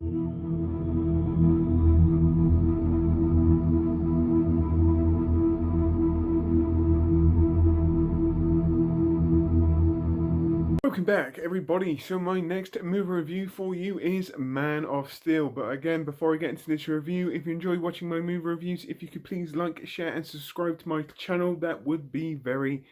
Welcome back, everybody. So my next movie review for you is Man of Steel. But again, before I get into this review, if you enjoy watching my movie reviews, if you could please like, share and subscribe to my channel, that would be very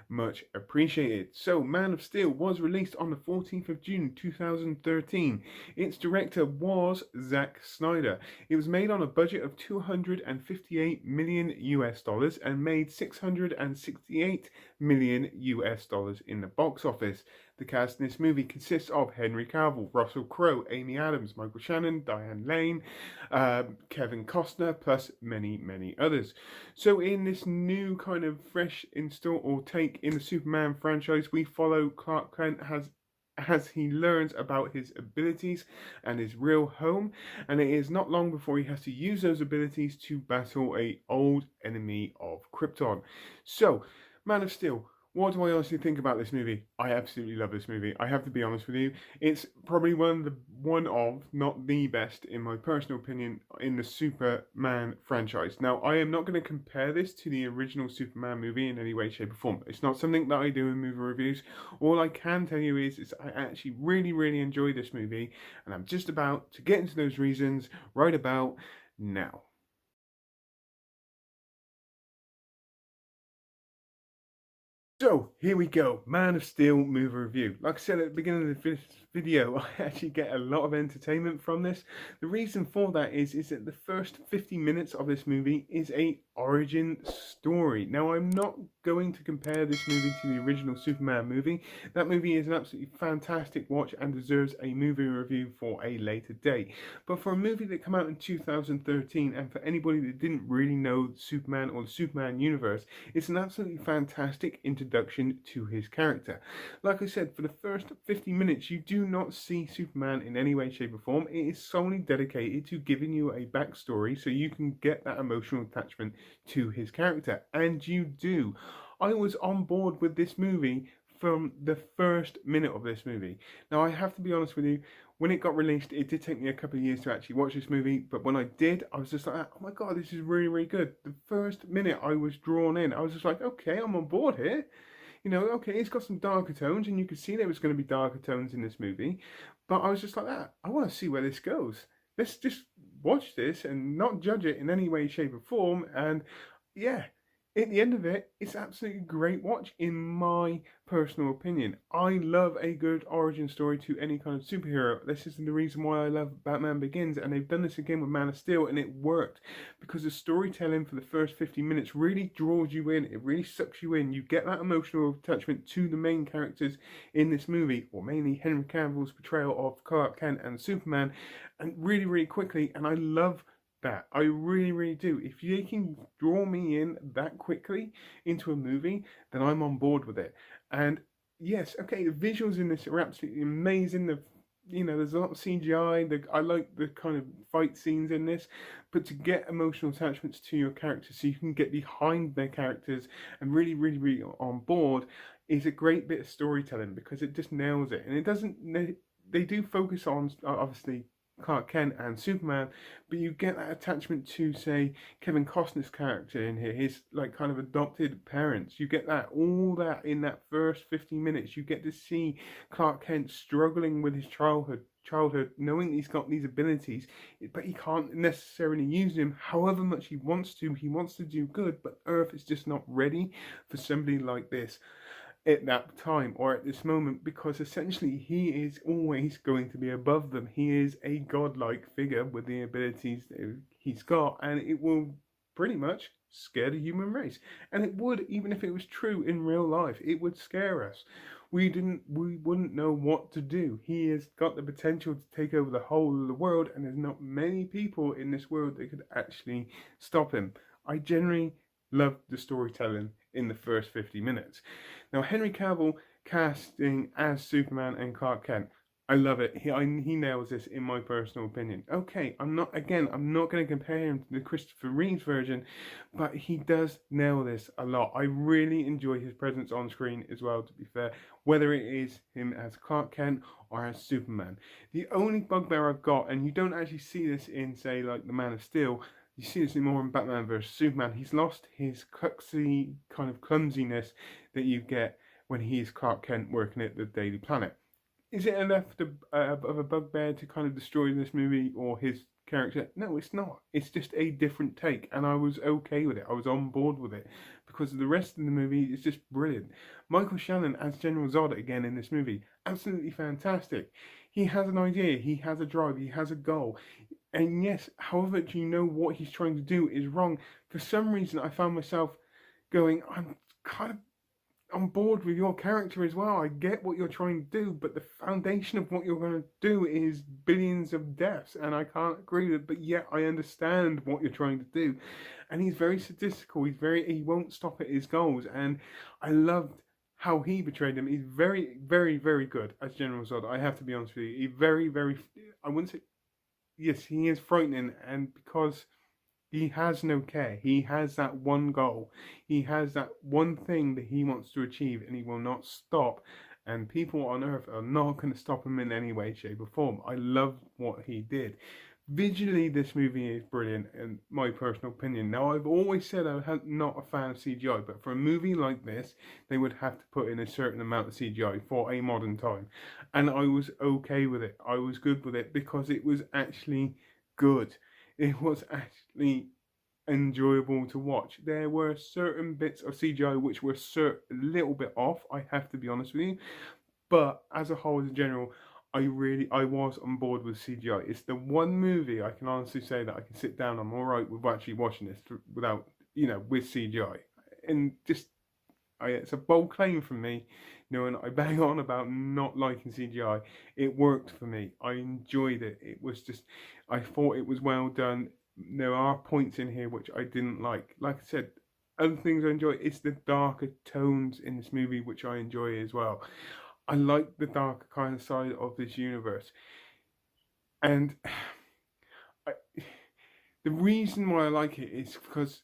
much appreciated. So Man of Steel was released on the 14th of June 2013. Its director was Zack Snyder. It was made on a budget of 258 million US dollars and made 668 million US dollars in the box office. The cast in this movie consists of Henry Cavill, Russell Crowe, Amy Adams, Michael Shannon, Diane Lane, Kevin Costner, plus many others. So in this new kind of fresh install or take in the Superman franchise, we follow Clark Kent as he learns about his abilities and his real home, and it is not long before he has to use those abilities to battle a old enemy of Krypton. So, Man of Steel. What do I honestly think about this movie? I absolutely love this movie. I have to be honest with you. It's probably one of, not the best, in my personal opinion, in the Superman franchise. Now, I am not going to compare this to the original Superman movie in any way, shape, or form. It's not something that I do in movie reviews. All I can tell you is I actually really enjoy this movie, and I'm just about to get into those reasons right about now. So here we go, Man of Steel movie review. Like I said at the beginning of this video, I actually get a lot of entertainment from this. The reason for that is that the first 50 minutes of this movie is a origin story. Now, I'm not going to compare this movie to the original Superman movie. That movie is an absolutely fantastic watch and deserves a movie review for a later date. But for a movie that came out in 2013, and for anybody that didn't really know Superman or the Superman universe, it's an absolutely fantastic introduction to his character. Like I said, for the first 50 minutes, you do not see Superman in any way, shape, or form. It is solely dedicated to giving you a backstory so you can get that emotional attachment to his character, and you do. I was on board with this movie from the first minute of this movie. Now, I have to be honest with you, when it got released, it did take me a couple of years to actually watch this movie, but when I did, I was just like, oh my god, this is really good. The first minute I was drawn in. I was just like, okay, I'm on board here. You know, okay, it's got some darker tones, and you could see there was going to be darker tones in this movie, but I was just like that. I want to see where this goes. Let's just watch this and not judge it in any way, shape, or form, and yeah, at the end of it, it's absolutely great watch in my personal opinion. I love a good origin story to any kind of superhero. This is the reason why I love Batman Begins, and they've done this again with Man of Steel, and it worked because the storytelling for the first 50 minutes really draws you in. It really sucks you in. You get that emotional attachment to the main characters in this movie, or mainly Henry Cavill's portrayal of Clark Kent and Superman, and really quickly. And I love that. I really do. If they can draw me in that quickly into a movie, then I'm on board with it. And yes, okay, the visuals in this are absolutely amazing. There's a lot of CGI. I like the kind of fight scenes in this, but to get emotional attachments to your characters so you can get behind their characters and really on board is a great bit of storytelling, because it just nails it. And it doesn't, they do focus on, obviously, Clark Kent and Superman, but you get that attachment to, say, Kevin Costner's character in here, his like kind of adopted parents. You get that, all that in that first 50 minutes. You get to see Clark Kent struggling with his childhood, knowing he's got these abilities, but he can't necessarily use them however much he wants to. He wants to do good, but Earth is just not ready for somebody like this at that time or at this moment, because essentially he is always going to be above them. He is a godlike figure with the abilities that he's got, and it will pretty much scare the human race. And it would, even if it was true in real life, it would scare us. We wouldn't know what to do. He has got the potential to take over the whole of the world, and there's not many people in this world that could actually stop him. I generally love the storytelling in the first 50 minutes. Now, Henry Cavill casting as Superman and Clark Kent. I love it. He nails this in my personal opinion. Okay, I'm not going to compare him to the Christopher Reeves version, but he does nail this a lot. I really enjoy his presence on screen as well, to be fair, whether it is him as Clark Kent or as Superman. The only bugbear I've got, and you don't actually see this in, say, like the Man of Steel, you see this more in Batman vs Superman. He's lost his clumsy kind of clumsiness that you get when he's Clark Kent working at the Daily Planet. Is it enough of a bugbear to kind of destroy this movie or his character? No, it's not. It's just a different take, and I was okay with it. I was on board with it because the rest of the movie is just brilliant. Michael Shannon as General Zod again in this movie, absolutely fantastic. He has an idea, he has a drive, he has a goal, and yes, however, do you know what he's trying to do is wrong? For some reason, I found myself going, I'm kind of on board with your character as well. I get what you're trying to do, but the foundation of what you're going to do is billions of deaths, and I can't agree with it, but yet I understand what you're trying to do. And he's very sadistical, he won't stop at his goals, and I loved how he betrayed him. He's very, very, very good as General Zod, I have to be honest with you. He's very, very, I wouldn't say, yes, he is frightening, and because he has no care. He has that one goal. He has that one thing that he wants to achieve, and he will not stop. And people on Earth are not going to stop him in any way, shape, or form. I love what he did. Visually, this movie is brilliant, in my personal opinion. Now, I've always said I'm not a fan of CGI, but for a movie like this, they would have to put in a certain amount of CGI for a modern time. And I was okay with it. I was good with it because it was actually good. It was actually enjoyable to watch. There were certain bits of CGI which were a little bit off, I have to be honest with you, but as a whole, as a general, I was on board with CGI. It's the one movie I can honestly say that I can sit down, I'm all right with actually watching this without, with CGI. And just, it's a bold claim from me, and I bang on about not liking CGI. It worked for me. I enjoyed it. It was just, I thought it was well done. There are points in here which I didn't like. Like I said, other things I enjoy, it's the darker tones in this movie which I enjoy as well. I like the darker kind of side of this universe. And I, the reason why I like it is because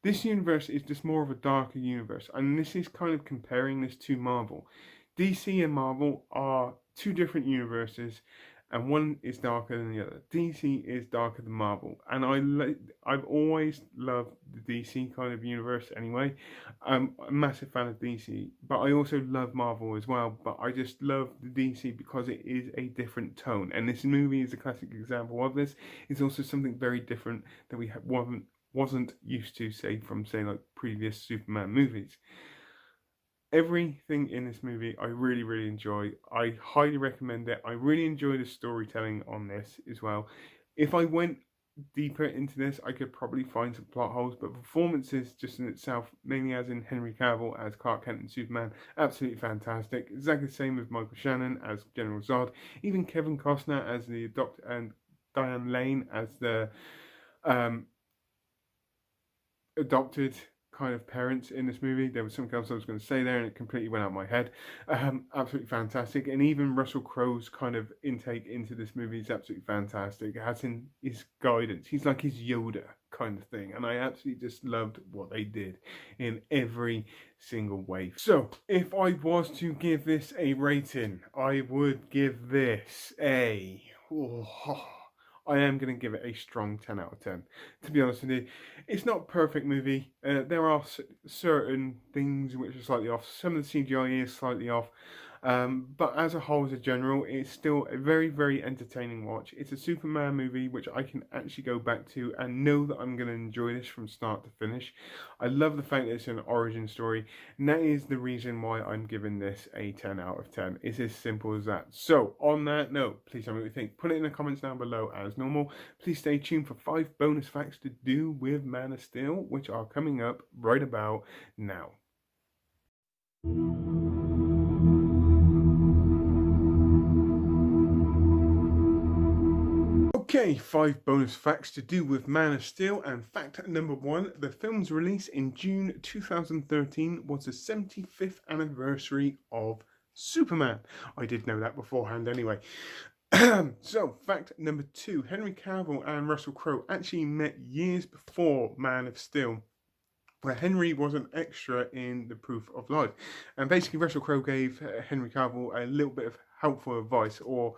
this universe is just more of a darker universe, and this is kind of comparing this to Marvel. DC and Marvel are two different universes, and one is darker than the other. DC is darker than Marvel, and I've always loved the DC kind of universe anyway. I'm a massive fan of DC, but I also love Marvel as well. But I just love the DC because it is a different tone, and this movie is a classic example of this. It's also something very different that we wasn't used to, say, from, say, like previous Superman movies. Everything in this movie I really, really enjoy. I highly recommend it. I really enjoy the storytelling on this as well. If I went deeper into this, I could probably find some plot holes, but performances just in itself, mainly as in Henry Cavill as Clark Kent and Superman, absolutely fantastic. Exactly the same with Michael Shannon as General Zod, even Kevin Costner as the Doctor, and Diane Lane as the adopted kind of parents in this movie. There was something else I was going to say there and it completely went out of my head. Absolutely fantastic. And even Russell Crowe's kind of intake into this movie is absolutely fantastic. It has in his guidance. He's like his Yoda kind of thing. And I absolutely just loved what they did in every single way. So if I was to give this a rating, I would give this a... I am going to give it a strong 10 out of 10. To be honest with you, it's not a perfect movie. There are certain things which are slightly off. Some of the CGI is slightly off. But as a whole, as a general, it's still a very, very entertaining watch. It's a Superman movie which I can actually go back to and know that I'm going to enjoy this from start to finish. I love the fact that it's an origin story, and that is the reason why I'm giving this a 10 out of 10. It's as simple as that. So, on that note, please tell me what you think. Put it in the comments down below as normal. Please stay tuned for 5 bonus facts to do with Man of Steel, which are coming up right about now. Okay, 5 bonus facts to do with Man of Steel, and fact number 1, the film's release in June 2013 was the 75th anniversary of Superman. I did know that beforehand anyway. So, fact number 2, Henry Cavill and Russell Crowe actually met years before Man of Steel, where Henry was an extra in The Proof of Life. And basically, Russell Crowe gave Henry Cavill a little bit of helpful advice or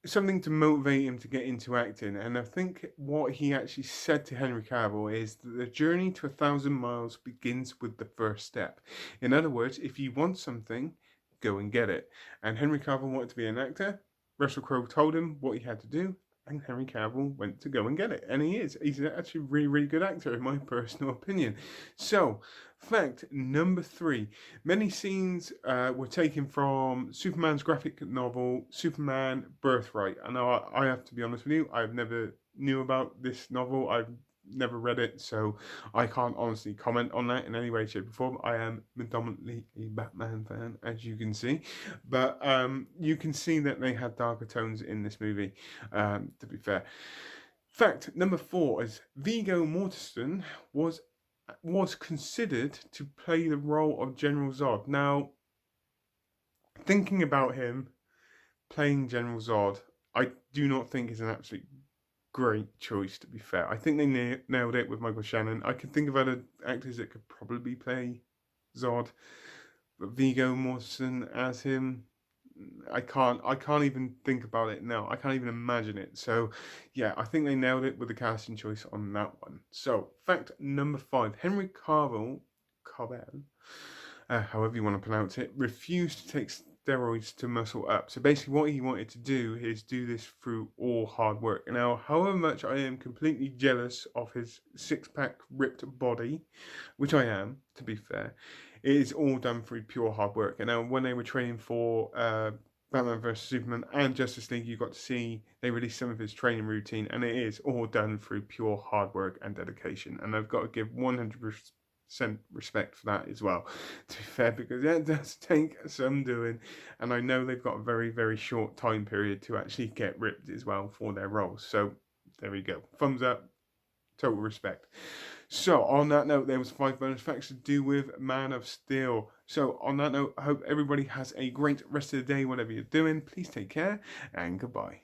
something to motivate him to get into acting. And I think what he actually said to Henry Cavill is that the journey to 1,000 miles begins with the first step. In other words, if you want something, go and get it. And Henry Cavill wanted to be an actor. Russell Crowe told him what he had to do, and Henry Cavill went to go and get it. And he is. He's actually a really, really good actor, in my personal opinion. So, fact number 3. Many scenes were taken from Superman's graphic novel, Superman Birthright. And I have to be honest with you, I've never knew about this novel. I've never read it, so I can't honestly comment on that in any way, shape, or form. I am predominantly a Batman fan, as you can see, but you can see that they had darker tones in this movie, to be fair. Fact number 4 is Viggo Mortensen was considered to play the role of General Zod. Now, thinking about him playing General Zod, I do not think is an absolute great choice, to be fair. I think they nailed it with Michael Shannon. I can think of other actors that could probably play Zod, but Viggo Mortensen as him, I can't even think about it now. I can't even imagine it. So yeah, I think they nailed it with the casting choice on that one. So fact number 5, Henry Cavill, however you want to pronounce it, refused to take steroids to muscle up. So basically what he wanted to do is do this through all hard work. Now, however much I am completely jealous of his six-pack ripped body, which I am, to be fair, it is all done through pure hard work. And now when they were training for Batman vs Superman and Justice League, you got to see they released some of his training routine, and it is all done through pure hard work and dedication. And I've got to give 100% respect for that as well, to be fair, because that does take some doing, and I know they've got a very, very short time period to actually get ripped as well for their roles. So there we go, thumbs up, total respect. So on that note, there was 5 bonus facts to do with Man of Steel. So on that note, I hope everybody has a great rest of the day, whatever you're doing. Please take care and goodbye.